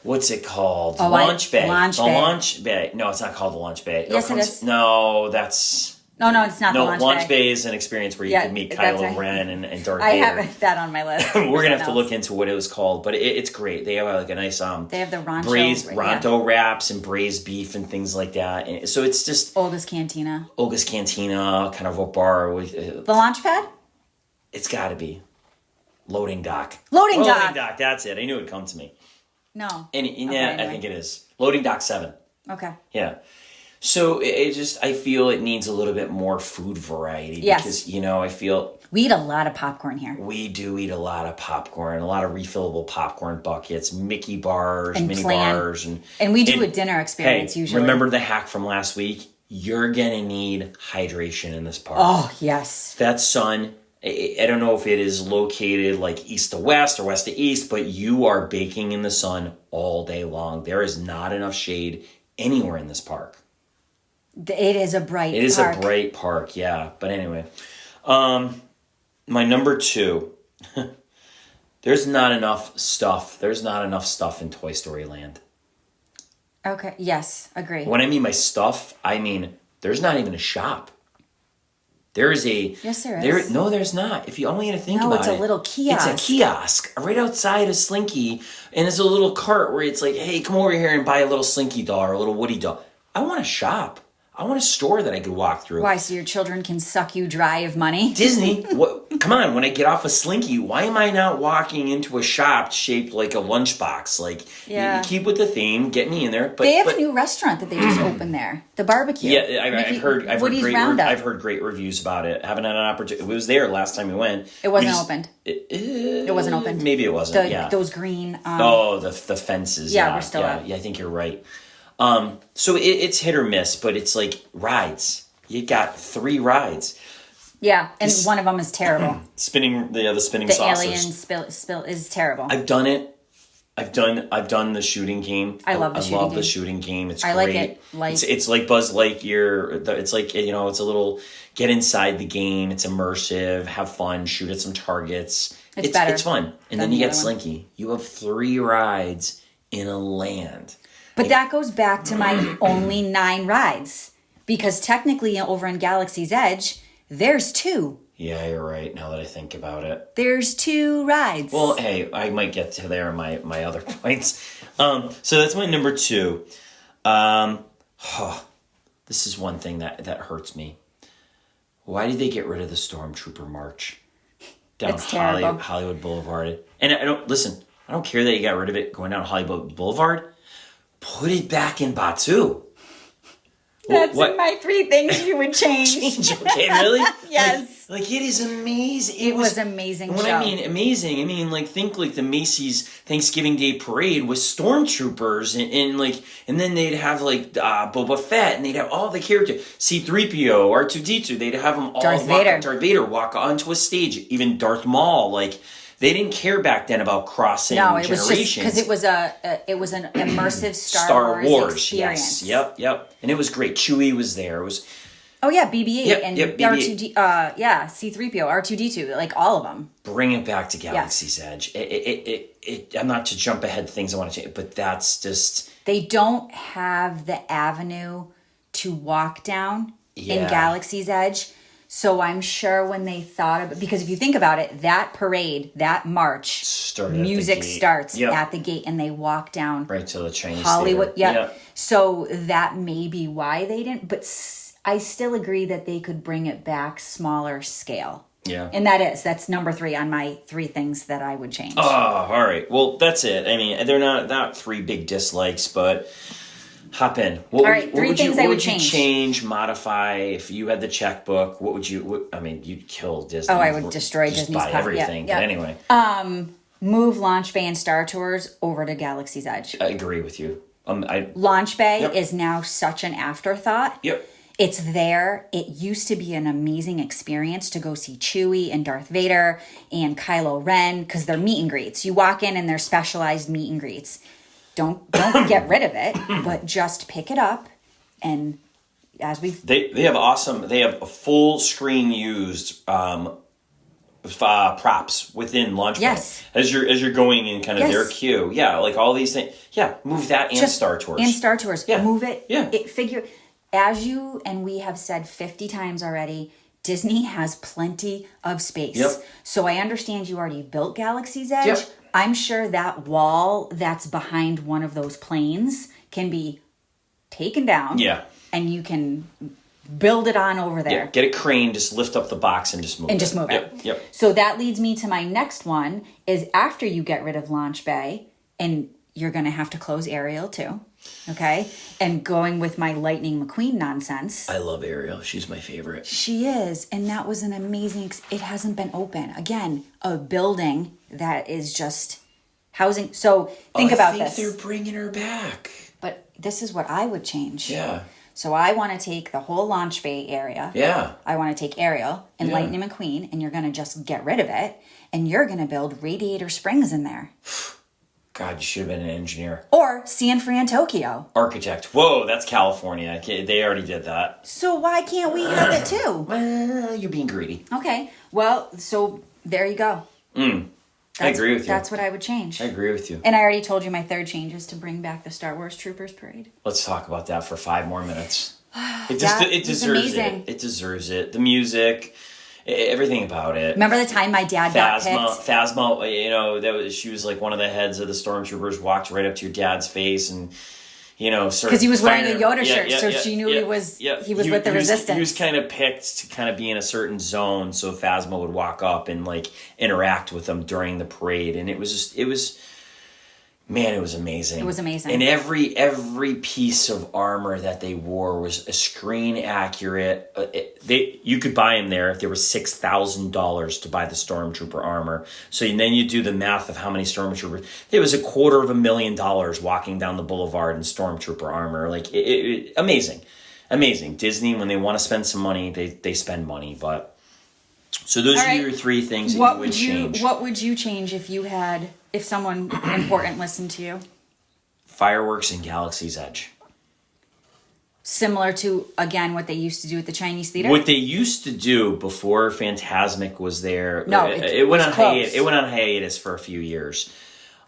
what's it called? Launch Bay. The Launch Bay. No, it's not called the Launch Bay. Yes, it is. No, that's... No, it's not the Launch Bay. Launch Bay is an experience where you can meet Kylo Ren and Darth Vader. I have that on my list. We're going to have to look into what it was called, but it's great. They have like a nice... they have the Ronto. Braised Ronto wraps and braised beef and things like that. And so it's just... Olga's Cantina, kind of a bar with... the Launchpad? It's got to be. Loading Dock. Loading Dock, that's it. I knew it would come to me. No. Anyway. I think it is. Loading Dock 7. Okay. Yeah. So I feel it needs a little bit more food variety. Yes. Because, I feel... We eat a lot of popcorn here. We do eat a lot of popcorn, a lot of refillable popcorn buckets, Mickey bars, And mini plan. bars. And we do a dinner experience usually. Remember the hack from last week? You're going to need hydration in this park. Oh, yes. That sun... I don't know if it is located like east to west or west to east, but you are baking in the sun all day long. There is not enough shade anywhere in this park. It is a bright park. It is a bright park, yeah. But anyway, my number 2, there's not enough stuff. There's not enough stuff in Toy Story Land. Okay, yes, agree. When I mean by stuff, I mean there's not even a shop. There is a... Yes, there is. No, there's not. If you only to think about it. No, it's a little kiosk. It's a kiosk right outside of Slinky. And it's a little cart where it's like, hey, come over here and buy a little Slinky doll or a little Woody doll. I want a shop. I want a store that I could walk through. Why, so your children can suck you dry of money? Disney, come on, when I get off of Slinky, why am I not walking into a shop shaped like a lunchbox? Like, you keep with the theme, get me in there. But they have a new restaurant that they just opened there, the barbecue. Yeah, I've heard great reviews about it. Haven't had an opportunity. It was there last time we went. It wasn't opened. It wasn't opened. Maybe it wasn't. Those green. The fences. Yeah, we're still up. Yeah, I think you're right. So it's hit or miss, but it's like rides. You got 3 rides. Yeah, and one of them is terrible. The spinning the saucers. alien spill is terrible. I've done it. I've done the shooting game. I love the shooting game. It's I great. like it. It's like Buzz Lightyear. It's like, it's a little get inside the game. It's immersive. Have fun. Shoot at some targets. It's better. It's fun. And then you get Slinky. You have 3 rides in a land. But that goes back to my only 9 rides. Because technically over in Galaxy's Edge, there's 2. Yeah, you're right, now that I think about it. There's 2 rides. Well, hey, I might get to there in my other points. So that's my number 2. This is one thing that hurts me. Why did they get rid of the Stormtrooper March down Hollywood Boulevard? And I don't care that you got rid of it going down Hollywood Boulevard. Put it back in Batu. That's in my 3 things you would change. Okay, really? Yes. Like it is amazing. It was amazing. When I mean amazing, I mean like think like the Macy's Thanksgiving Day Parade with stormtroopers and then they'd have like Boba Fett and they'd have all the characters. C-3PO, R2-D2, they'd have them all Darth Vader walk onto a stage. Even Darth Maul, like they didn't care back then about crossing generations. No, it was just because it was an immersive Star Wars experience. Yes, yep. And it was great. Chewie was there. It was... Oh yeah, BB-8 and BB-8. R2D, C-3PO, R2-D2, like all of them. Bring it back to Galaxy's Edge. I'm not to jump ahead to things I want to change, but that's just... They don't have the avenue to walk down in Galaxy's Edge. So I'm sure when they thought of it, because if you think about it, that parade, that march, music starts at the gate and they walk down. Right to the Chinese Hollywood. Yep. So that may be why they didn't, but I still agree that they could bring it back smaller scale. Yeah. And that's number 3 on my 3 things that I would change. Oh, all right. Well, that's it. I mean, they're not 3 big dislikes, but... Hop in. What would you change, modify if you had the checkbook? What would you? You'd kill Disney. Oh, I would destroy Disney's buy everything. Yeah. But anyway, move Launch Bay and Star Tours over to Galaxy's Edge. I agree with you. Launch Bay is now such an afterthought. Yep. It's there. It used to be an amazing experience to go see Chewie and Darth Vader and Kylo Ren because they're meet and greets. You walk in and they're specialized meet and greets. Don't get rid of it, but just pick it up. And as they have a full screen used props within Launchpad. Yes. As you're going in kind of their queue. Yeah, like all these things. Yeah, move that and Star Tours. And Star Tours. Yeah. Move it. Yeah. As you and we have said 50 times already, Disney has plenty of space. Yep. So I understand you already built Galaxy's Edge. Yep. I'm sure that wall that's behind one of those planes can be taken down. Yeah. And you can build it on over there. Yeah, get a crane, just lift up the box and just move it. Just move it. Yep. So that leads me to my next one is after you get rid of Launch Bay, and you're going to have to close Ariel too. Okay? And going with my Lightning McQueen nonsense. I love Ariel. She's my favorite. She is. And that was an amazing, it hasn't been open. Again, a building that is just housing. So think about this. I think they're bringing her back. But this is what I would change. Yeah. So I want to take the whole Launch Bay area. Yeah. I want to take Ariel and Lightning McQueen, and you're going to just get rid of it, and you're going to build Radiator Springs in there. God, you should have been an engineer. Or San Fran, Tokyo. Architect. Whoa, that's California. They already did that. So why can't we have it too? Well, you're being greedy. Okay. Well, so there you go. I agree with you. That's what I would change. I agree with you. And I already told you my third change is to bring back the Star Wars Troopers Parade. Let's talk about that for 5 more minutes. It was deserves amazing. it. It deserves it. The music, everything about it. Remember the time my dad got picked? Phasma, she was like one of the heads of the stormtroopers, walked right up to your dad's face and, because he was wearing a Yoda shirt, so she knew he was with the Resistance. He was kind of picked to kind of be in a certain zone, so Phasma would walk up and like interact with them during the parade, and it was amazing. It was amazing. And every piece of armor that they wore was a screen accurate. You could buy them there. There was $6,000 to buy the Stormtrooper armor. So then you do the math of how many Stormtroopers. There was $250,000 walking down the boulevard in Stormtrooper armor. Like amazing. Disney, when they want to spend some money, they spend money. But so those are your 3 things that you would change. What would you change if someone important listened to you? Fireworks and Galaxy's Edge. Similar to, again, what they used to do at the Chinese theater? What they used to do before Fantasmic was there. No, it went on hiatus. It went on hiatus for a few years.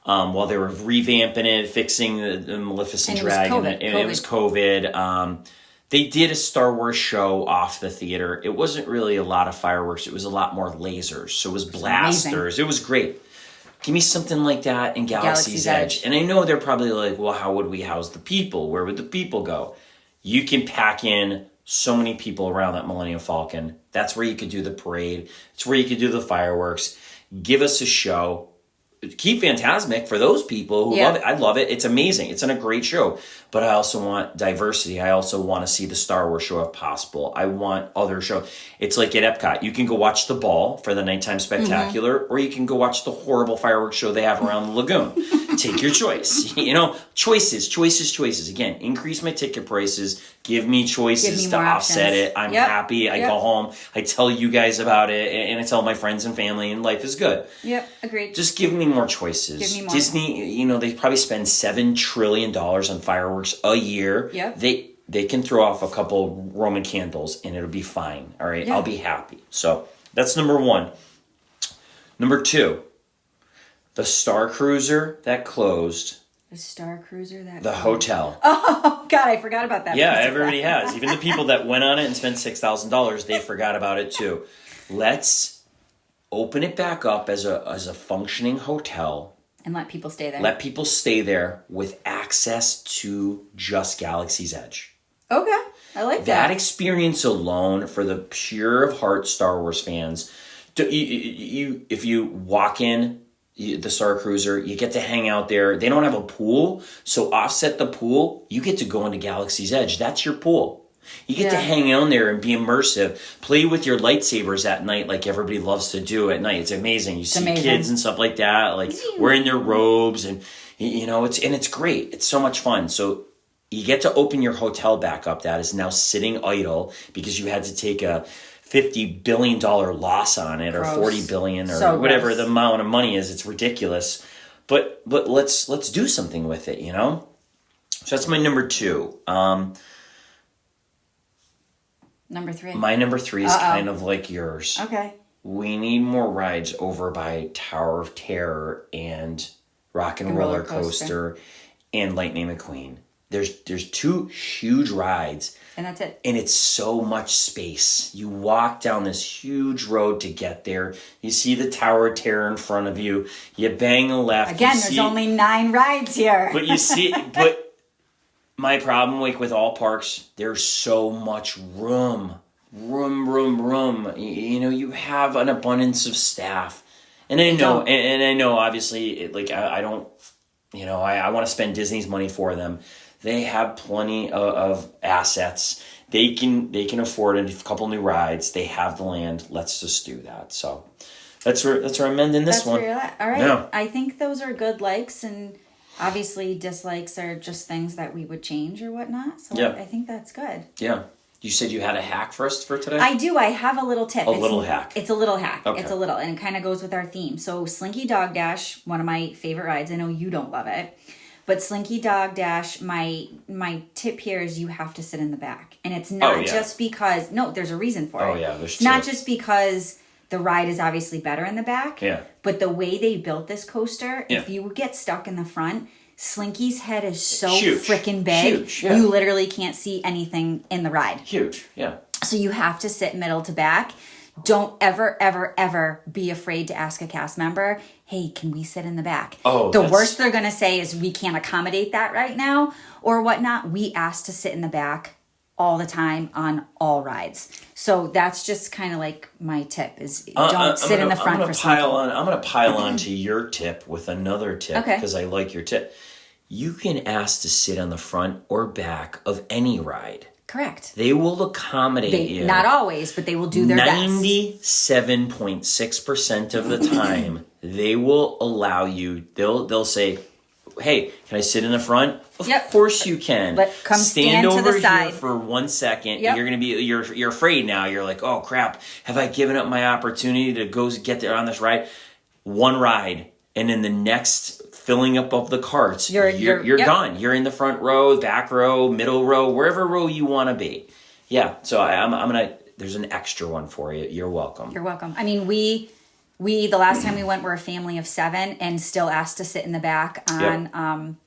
While they were revamping it, fixing the Maleficent Dragon. It was COVID. They did a Star Wars show off the theater. It wasn't really a lot of fireworks. It was a lot more lasers. So it was blasters. It was great. Give me something like that in Galaxy's Edge. And I know they're probably like, well, how would we house the people? Where would the people go? You can pack in so many people around that Millennium Falcon. That's where you could do the parade. It's where you could do the fireworks. Give us a show. Keep Fantasmic for those people who love it. I love it. It's amazing. It's a great show. But I also want diversity. I also want to see the Star Wars show if possible. I want other shows. It's like at Epcot. You can go watch the ball for the nighttime spectacular, or you can go watch the horrible fireworks show they have around the lagoon. Take your choice. Choices. Again, increase my ticket prices. Give me choices to offset it. I'm happy. I go home. I tell you guys about it, and I tell my friends and family, and life is good. Yep, agreed. Just give me more choices. Give me more. Disney, they probably spend $7 trillion on fireworks a year. Yep. They can throw off a couple Roman candles, and it'll be fine. All right? Yeah. I'll be happy. So that's number 1. Number 2, the Star Cruiser that closed. The Star Cruiser that The hotel. Oh, God, I forgot about that. Yeah, everybody has. Even the people that went on it and spent $6,000, they forgot about it too. Let's open it back up as a functioning hotel. And let people stay there. Let people stay there with access to just Galaxy's Edge. Okay, I like that. That experience alone, for the pure of heart Star Wars fans, if you walk in the Star Cruiser, you get to hang out there. They don't have a pool, so offset the pool. You get to go into Galaxy's Edge. That's your pool. You get to hang out there and be immersive. Play with your lightsabers at night like everybody loves to do at night. It's amazing. You see kids and stuff like that, like wearing their robes, and it's great. It's so much fun. So you get to open your hotel back up that is now sitting idle because you had to take a $50 billion loss on it, or $40 billion, or whatever the amount of money is. It's ridiculous. but let's do something with it, you know. So that's my number 2. Number 3. My number 3 is kind of like yours. Okay. We need more rides over by Tower of Terror and Rock and Roller Coaster and Lightning McQueen. There's 2 huge rides. And that's it. And it's so much space. You walk down this huge road to get there. You see the Tower of Terror in front of you. You bang a left. Again, there's only 9 rides here. But you see, but my problem, like with all parks, there's so much room. Room. You know, you have an abundance of staff. And I know, and I know, obviously, I don't, you know, I want to spend Disney's money for them. They have plenty of assets. They can afford a couple new rides. They have the land. Let's just do that. So that's where I'm ending this one. Where you're at. All right. Yeah. I think those are good likes, and obviously dislikes are just things that we would change or whatnot. So Yeah. I think that's good. Yeah. You said you had a hack for us for today? I do. I have a little tip. Little hack. It's a little hack. Okay. It's a little, and it kind of goes with our theme. So Slinky Dog Dash, one of my favorite rides. I know you don't love it, but Slinky Dog Dash, my tip here is you have to sit in the back, and it's not just because. No, there's a reason for it. Oh yeah, there's It's not just because the ride is obviously better in the back. Yeah. But the way they built this coaster, Yeah. if you get stuck in the front, Slinky's head is so Huge. freaking big. Huge, yeah. You literally can't see anything in the ride. Huge. Yeah. So you have to sit middle to back. Don't ever, ever, ever be afraid to ask a cast member, hey, can we sit in the back? Oh, the worst they're going to say is we can't accommodate that right now or whatnot. We ask to sit in the back all the time on all rides. So that's just kind of like my tip is don't sit in the front for something. I'm going to pile on to your tip with another tip Okay. because I like your tip. You can ask to sit on the front or back of any ride. Correct. They will accommodate you. Not always, but they will do their best. 97.6% of the time, they will allow you. They'll say, "Hey, can I sit in the front?" Of course you can. Come stand over to the here side for 1 second. Yep. You're gonna be you're afraid now. You're like, "Oh crap! Have I given up my opportunity to go get there on this ride?" One ride, and in the next filling up of the carts, you're done. You're in the front row, back row, middle row, wherever row you want to be. Yeah, so I'm gonna. There's an extra one for you. You're welcome. You're welcome. I mean, we the last time we went were a family of 7 and still asked to sit in the back on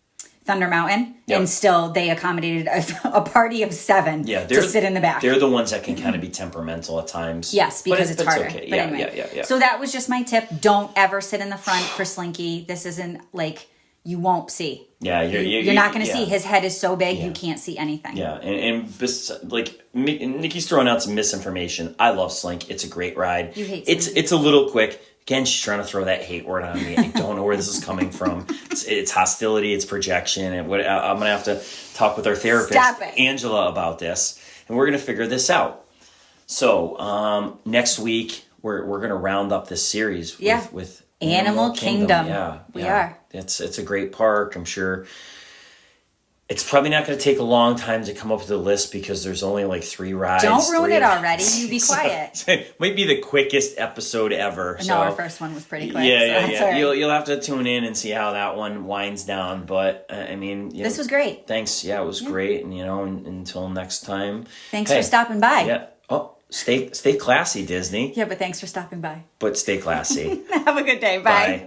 Thunder Mountain, and still they accommodated a party of 7 to sit in the back. They're the ones that can kind of be temperamental at times. Yes, because it's harder. Okay. But anyway. So that was just my tip. Don't ever sit in the front for Slinky. This isn't like you won't see. Yeah, you're not going to see. His head is so big, you can't see anything. Yeah, and like Nikki's throwing out some misinformation. I love Slink. It's a great ride. You hate Slink. It's a little quick. Again, she's trying to throw that hate word on me. I don't know where this is coming from. It's hostility. It's projection. And I'm going to have to talk with our therapist, Angela, about this. And we're going to figure this out. So next week, we're going to round up this series with Animal Kingdom. Yeah. We are. It's a great park. I'm sure it's probably not going to take a long time to come up with a list because there's only like 3 rides. Don't ruin it already. You be quiet. It might be the quickest episode ever. No, our first one was pretty quick. Yeah. Right. You'll have to tune in and see how that one winds down. But I mean, this was great. Thanks. Yeah, it was great. And until next time. Thanks for stopping by. Yeah. Oh, stay classy, Disney. Yeah, but thanks for stopping by. But stay classy. Have a good day. Bye.